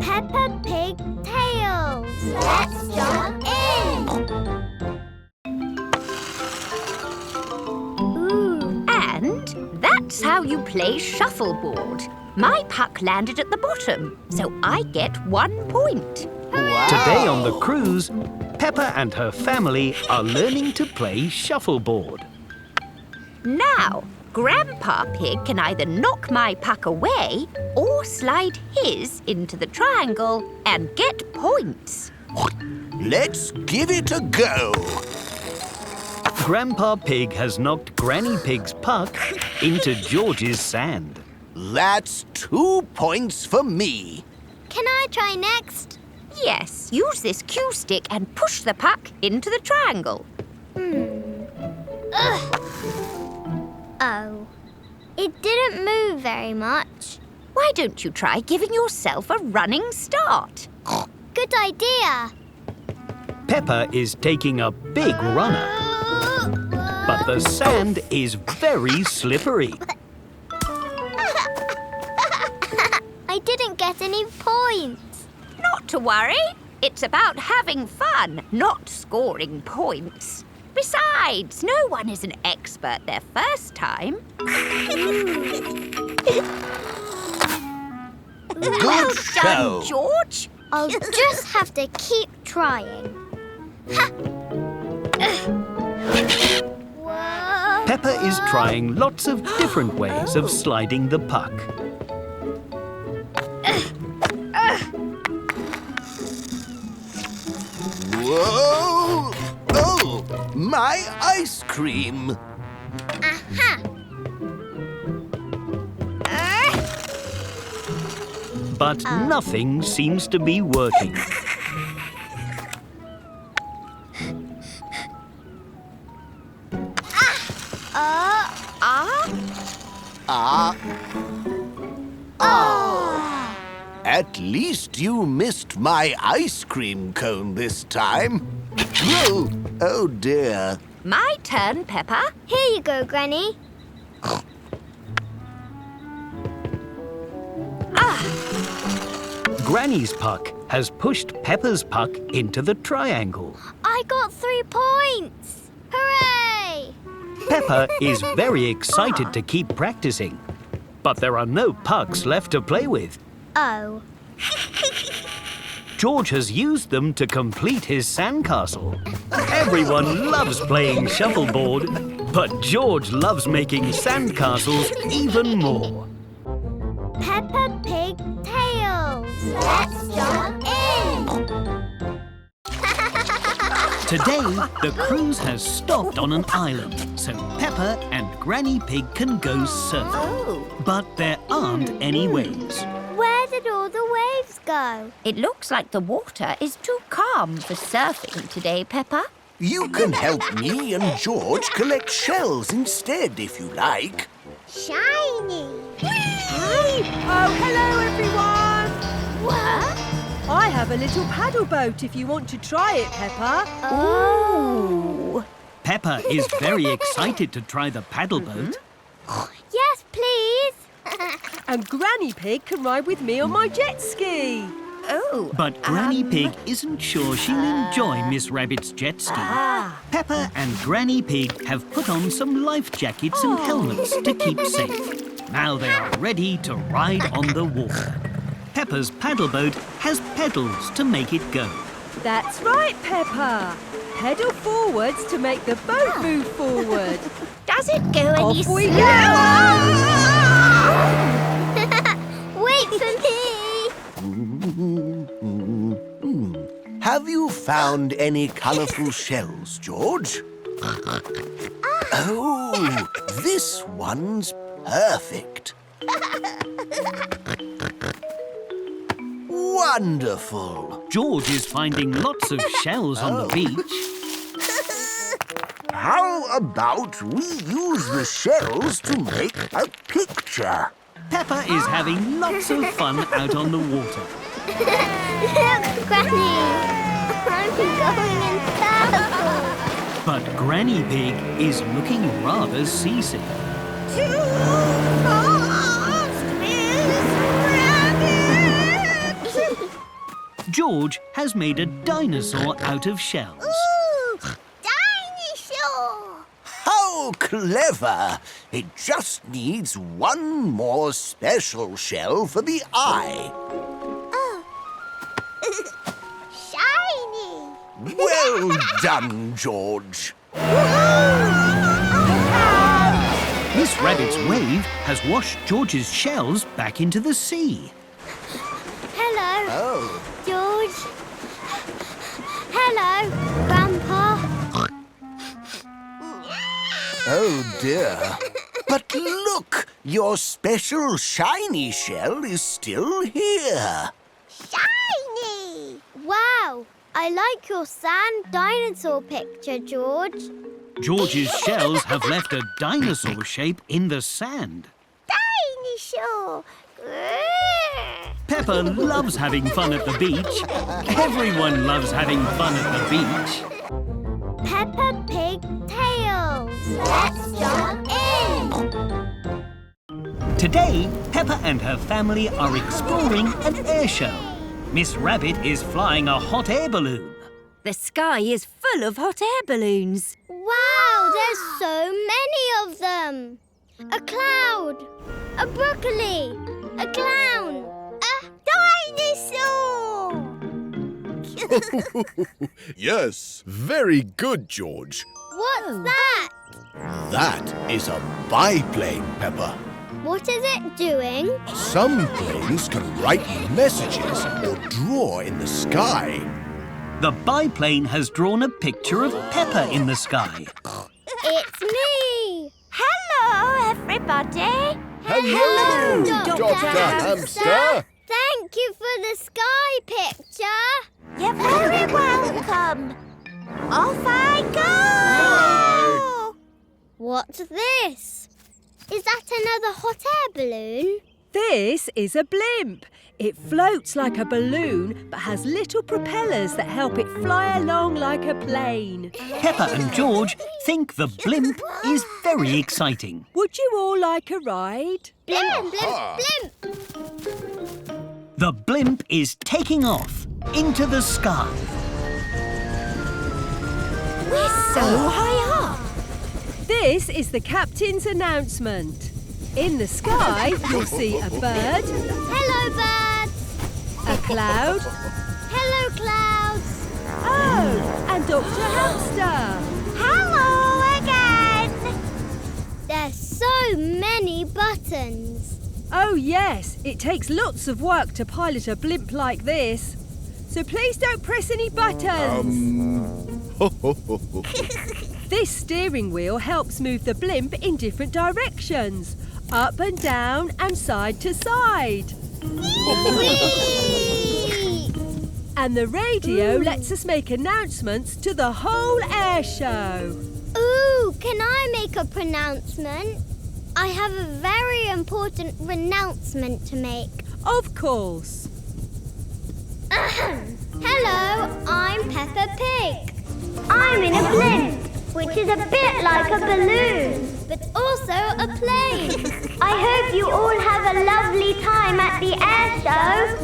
Peppa Pig Tales. Let's jump in. Ooh. And that's how you play shuffleboard. My puck landed at the bottom, so I get 1 point. Hooray! Today on the cruise, Peppa and her family are learning to play shuffleboard. Now, Grandpa Pig can either knock my puck away or slide his into the triangle and get points. Let's give it a go. Grandpa Pig has knocked Granny Pig's puck into George's sand. That's 2 points for me. Can I try next? Yes, use this cue stick and push the puck into the triangle. Ugh. Oh, it didn't move very much. Why don't you try giving yourself a running start? Good idea. Peppa is taking a big runner, but the sand is very slippery. I didn't get any points. Not to worry. It's about having fun, not scoring points. Besides, no one is an expert their first time. Well Good done, show. George. I'll just have to keep trying. Whoa. Peppa is trying lots of different ways of sliding the puck. Whoa! Oh, my ice cream. Aha! But nothing seems to be working. At least you missed my ice cream cone this time. Whoa! Oh dear. My turn, Peppa. Here you go, Granny. Granny's puck has pushed Peppa's puck into the triangle. I got 3 points. Hooray! Peppa is very excited to keep practicing, but there are no pucks left to play with. Oh. George has used them to complete his sandcastle. Everyone loves playing shuffleboard, but George loves making sandcastles even more. Peppa Pig Tales. Let's jump in. Today, the cruise has stopped on an island, so Peppa and Granny Pig can go surfing. Oh, But there aren't any waves. Where did all the waves go? it looks like the water is too calm for surfing today, Peppa. You can help me and George collect shells instead if you like. Shiny. Oh, hello, everyone. What? I have a little paddle boat if you want to try it, Peppa. Oh. Peppa is very excited to try the paddle boat. Yes, please. And Granny Pig can ride with me on my jet ski. Oh, But Granny Pig isn't sure she'll enjoy Miss Rabbit's jet ski. Peppa and Granny Pig have put on some life jackets and helmets to keep safe. Now they are ready to ride on the water. Peppa's paddle boat has pedals to make it go. That's right, Peppa. Pedal forwards to make the boat move forward. does it go any Off we slower? go! Wait for me. Have you found any colourful shells, George? Oh, this one's perfect. Wonderful. George is finding lots of shells on the beach. How about we use the shells to make a picture? Peppa is having lots of fun out on the water. Look, Granny. I'm going in circles. But Granny Pig is looking rather seasick. Too fast, Miss Rabbit! George has made a dinosaur out of shells. Ooh, dinosaur! How clever! It just needs one more special shell for the eye. Oh. Shiny! Well done, George. Miss Rabbit's wave has washed George's shells back into the sea. Hello, Oh. George. Hello, Grandpa. Oh, dear. But look, your special shiny shell is still here. Shiny! Wow, I like your sand dinosaur picture, George. George's shells have left a dinosaur shape in the sand. Dinosaur! Peppa loves having fun at the beach. Everyone loves having fun at the beach. Peppa Pig Tales. Let's jump in. Today, Peppa and her family are exploring an air show. Miss Rabbit is flying a hot air balloon. The sky is full of hot air balloons. Wow, there's so many of them. A cloud, a broccoli, a clown, a dinosaur. Yes, very good, George. What's that? That is a biplane, Peppa. What is it doing? Some planes can write messages or draw in the sky. The biplane has drawn a picture of Peppa in the sky. It's me. Hello, everybody. Hello, Dr. Hamster. Thank you for the sky picture. You're very welcome. Off I go! What's this? Is that another hot air balloon? This is a blimp. It floats like a balloon but has little propellers that help it fly along like a plane. Peppa and George think the blimp is very exciting. Would you all like a ride? Blimp, blimp, blimp. The blimp is taking off into the sky. We're so high up. This is the captain's announcement. In the sky, you'll see a bird, Hello, birds. a cloud, Hello, clouds. oh, and Dr. Hamster. Hello again. There's so many buttons. Oh yes, it takes lots of work to pilot a blimp like this. So please don't press any buttons. Ho, ho, ho, ho. This steering wheel helps move the blimp in different directions. Up and down and side to side. Whee! And the radio lets us make announcements to the whole air show. Ooh, can I make a pronouncement? I have a very important renouncement to make. Of course. Hello, I'm Peppa Pig. I'm in a blimp, which is a bit like a balloon, but also a plane. I hope you all have a lovely time at the air show.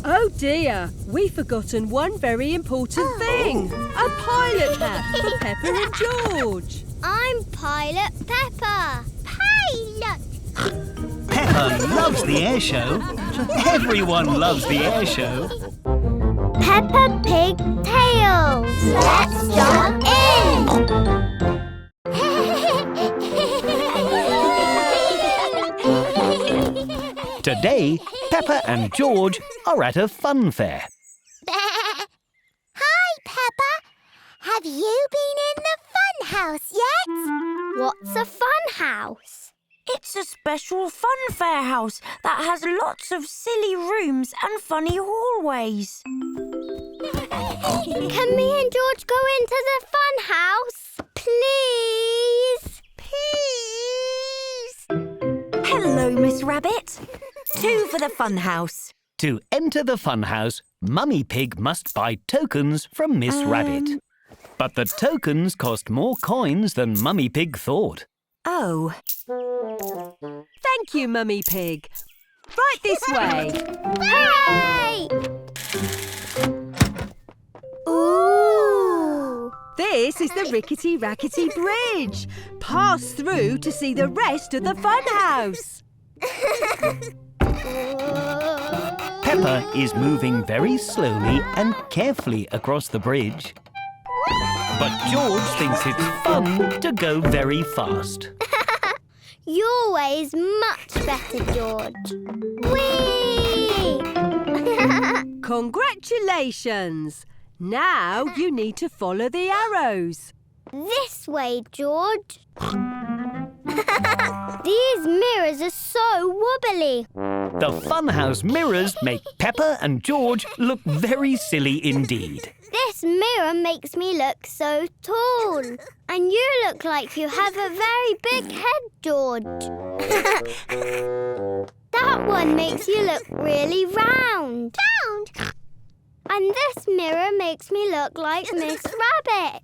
Oh dear, we've forgotten one very important thing. A pilot hat for Peppa and George. I'm Pilot Peppa. Pilot! Peppa loves the air show. Everyone loves the air show. Peppa Pig Tales. Let's jump in. Today, Peppa and George are at a fun fair. Hi, Peppa. Have you been in the fun house yet? What's a fun house? It's a special fun fair house that has lots of silly rooms and funny hallways. Can me and George go into the fun house? Please? Please? Hello, Miss Rabbit. 2 for the fun house. To enter the funhouse, Mummy Pig must buy tokens from Miss Rabbit. But the tokens cost more coins than Mummy Pig thought. Oh, Thank you, Mummy Pig. Right this way. Hooray! the rickety-rackety bridge. Pass through to see the rest of the funhouse. Peppa is moving very slowly and carefully across the bridge. But George thinks it's fun to go very fast. Your way is much better, George. Whee! Congratulations! Now you need to follow the arrows. This way, George. These mirrors are so wobbly. The funhouse mirrors make Peppa and George look very silly indeed. This mirror makes me look so tall. And you look like you have a very big head, George. That one makes you look really round. And this mirror makes me look like Miss Rabbit.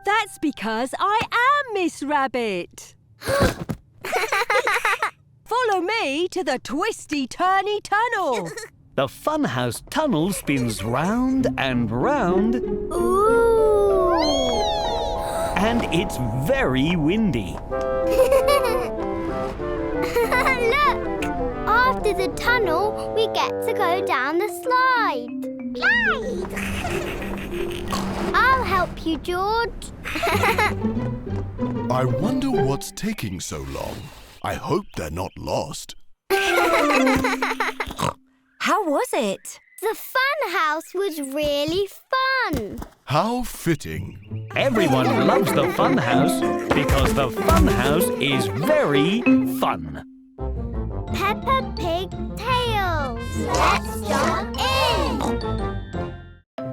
That's because I am Miss Rabbit. Follow me to the twisty-turny tunnel. The funhouse tunnel spins round and round. Ooh! And it's very windy. Look! After the tunnel, we get to go down the slide. I'll help you, George. I wonder what's taking so long. I hope they're not lost. How was it? The fun house was really fun. How fitting. Everyone loves the funhouse because the funhouse is very fun. Peppa Pig Tales. Let's jump in.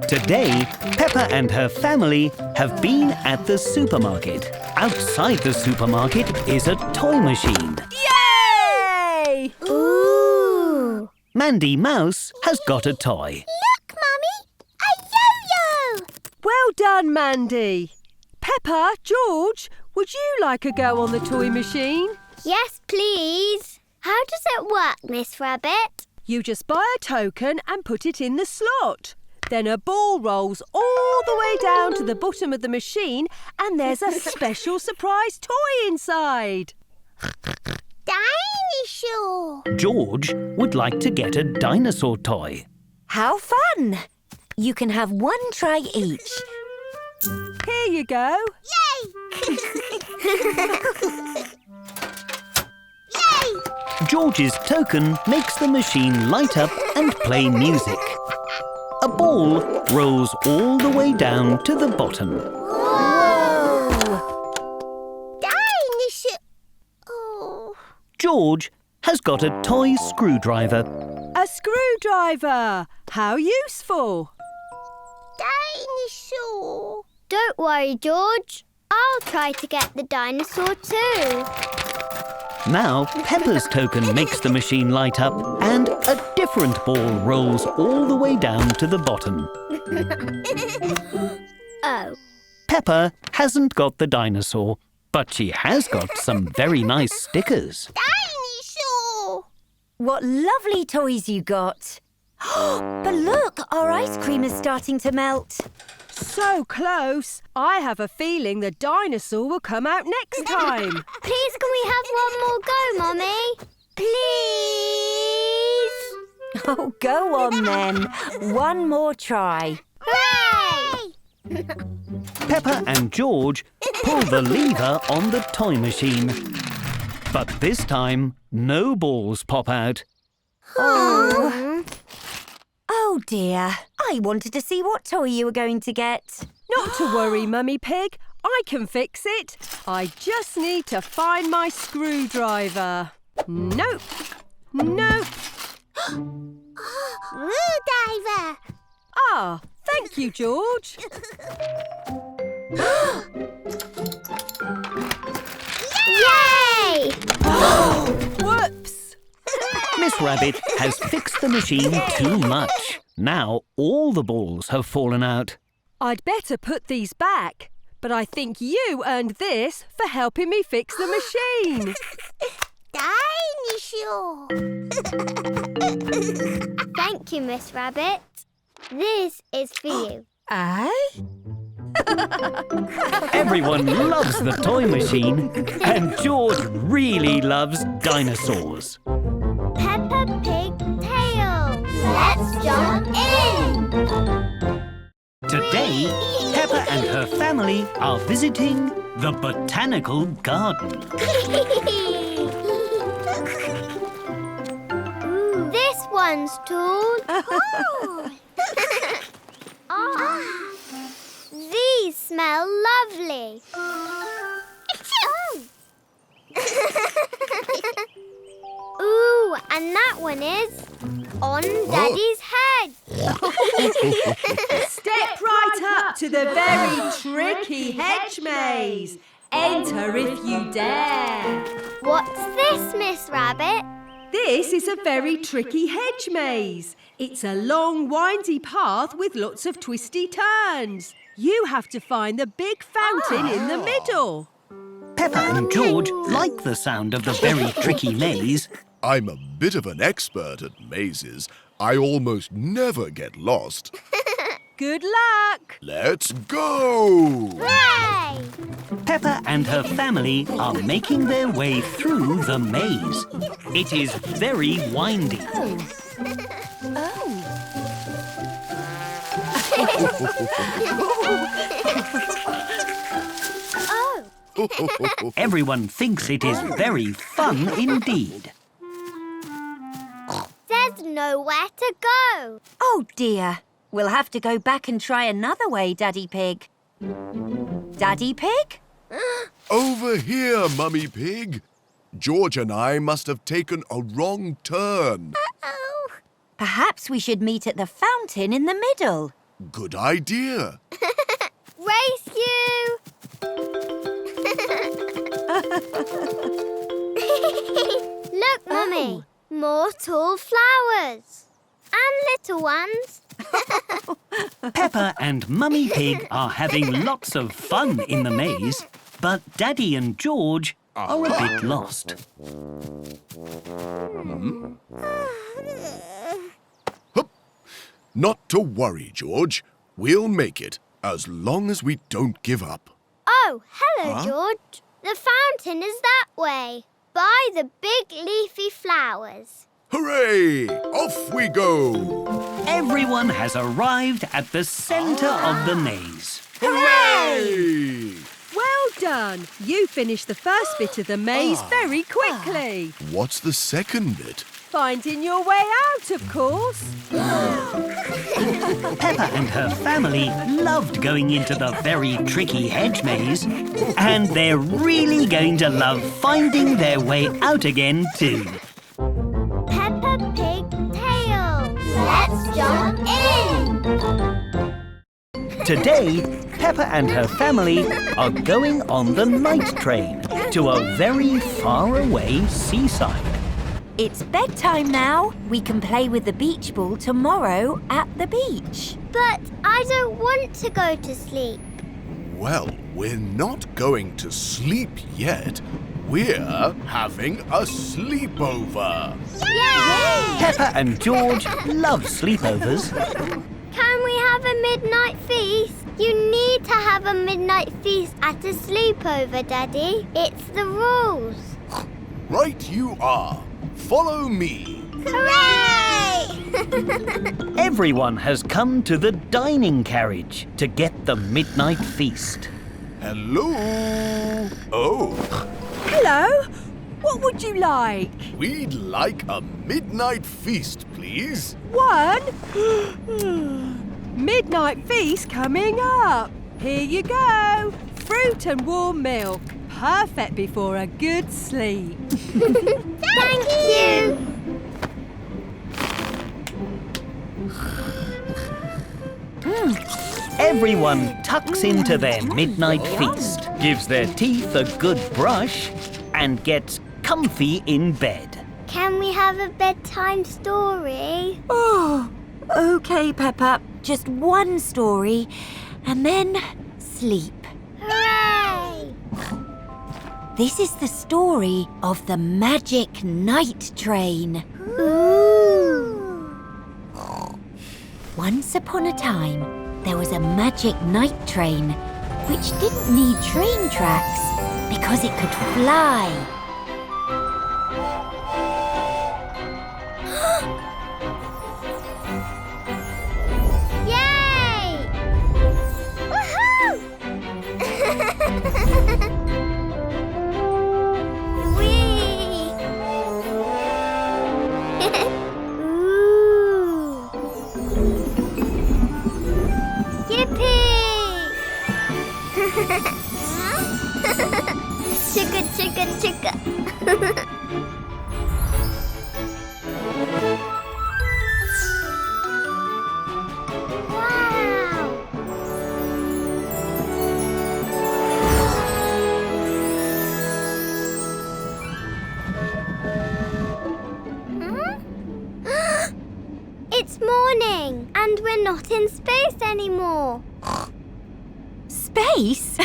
Today, Peppa and her family have been at the supermarket. Outside the supermarket is a toy machine. Yay! Ooh! Mandy Mouse has got a toy. Look, Mummy! A yo-yo! Well done, Mandy. Peppa, George, would you like a go on the toy machine? Yes, please. How does it work, Miss Rabbit? You just buy a token and put it in the slot. Then a ball rolls all the way down to the bottom of the machine and there's a special surprise toy inside. Dinosaur! George would like to get a dinosaur toy. How fun! You can have one try each. Here you go. Yay! Yay! George's token makes the machine light up and play music. A ball rolls all the way down to the bottom. Whoa! Dinosaur! Oh. George has got a toy screwdriver. A screwdriver. How useful. Dinosaur! Don't worry, George. I'll try to get the dinosaur too. Now Peppa's token makes the machine light up and a different ball rolls all the way down to the bottom. Oh. Peppa hasn't got the dinosaur, but she has got some very nice stickers. Dinosaur! What lovely toys you got. But look, our ice cream is starting to melt. So close. I have a feeling the dinosaur will come out next time. Please, can we have one more go, Mummy? Please? Oh, go on then. One more try. Hooray! Peppa and George pull the lever on the toy machine. But this time, no balls pop out. Oh dear. I wanted to see what toy you were going to get. Not to worry, Mummy Pig. I can fix it. I just need to find my screwdriver. Nope. Nope. Screwdriver! Ah, thank you, George. Yay! Whoops. Miss Rabbit has fixed the machine too much. Now all the balls have fallen out. I'd better put these back, but I think you earned this for helping me fix the machine. Dinosaur! Thank you, Miss Rabbit. This is for you. Eh? Everyone loves the toy machine, and George really loves dinosaurs. Peppa Pig tail. Let's jump in. Today, Peppa and her family are visiting the botanical garden. This one's tall. These smell lovely. Ooh, and that one is on Daddy's head. Step right up to the very tricky hedge maze. Enter if you dare. What's this, Miss Rabbit? This is a very tricky hedge maze. It's a long, windy path with lots of twisty turns. You have to find the big fountain in the middle. Peppa and George like the sound of the very tricky maze. I'm a bit of an expert at mazes. I almost never get lost. Good luck. Let's go! Hooray! Peppa and her family are making their way through the maze. It is very windy. Everyone thinks it is very fun indeed. There's nowhere to go. Oh dear. We'll have to go back and try another way, Daddy Pig. Daddy Pig? Over here, Mummy Pig. George and I must have taken a wrong turn. Uh-oh. Perhaps we should meet at the fountain in the middle. Good idea. Race you! Look, Mummy. More tall flowers. And little ones. Peppa and Mummy Pig are having lots of fun in the maze, but Daddy and George are a bit lost. Hup. Not to worry, George. We'll make it, as long as we don't give up. Oh, hello, George. The fountain is that way, by the big leafy flowers. Hooray! Off we go! Everyone has arrived at the centre of the maze. Hooray! Well done. You finished the first bit of the maze very quickly. What's the second bit? Finding your way out, of course. Peppa and her family loved going into the very tricky hedge maze, and they're really going to love finding their way out again too. Peppa Pig tail. Let's jump in. Today, Peppa and her family are going on the night train to a very far away seaside. It's bedtime now. We can play with the beach ball tomorrow at the beach. But I don't want to go to sleep. Well, we're not going to sleep yet. We're having a sleepover. Yay! Peppa and George love sleepovers. Can we have a midnight feast? You need to have a midnight feast at a sleepover, Daddy. It's the rules. Right you are. Follow me. Hooray! Everyone has come to the dining carriage to get the midnight feast. Hello. Oh, Hello. What would you like? we'd like a midnight feast, please. One. Midnight feast coming up. Here you go. Fruit and warm milk. Perfect before a good sleep. Thank you. Everyone tucks into their midnight feast, gives their teeth a good brush, and gets comfy in bed. Can we have a bedtime story? Oh, OK, Peppa. Just one story, and then sleep. Hooray! This is the story of the magic night train. Ooh. Once upon a time, there was a magic night train which didn't need train tracks because it could fly. Yay! Woohoo! Whee! Ooh! Yippee! Chicka, chicka, chicka. Wow! It's morning, and we're not in space anymore. Space?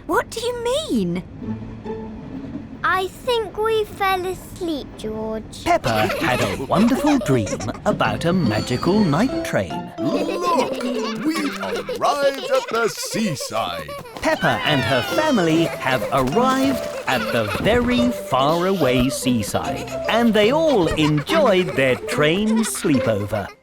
What do you mean? I think we fell asleep, George. Peppa had a wonderful dream about a magical night train. Look! We've arrived at the seaside. Peppa and her family have arrived at the very far away seaside, and they all enjoyed their train sleepover.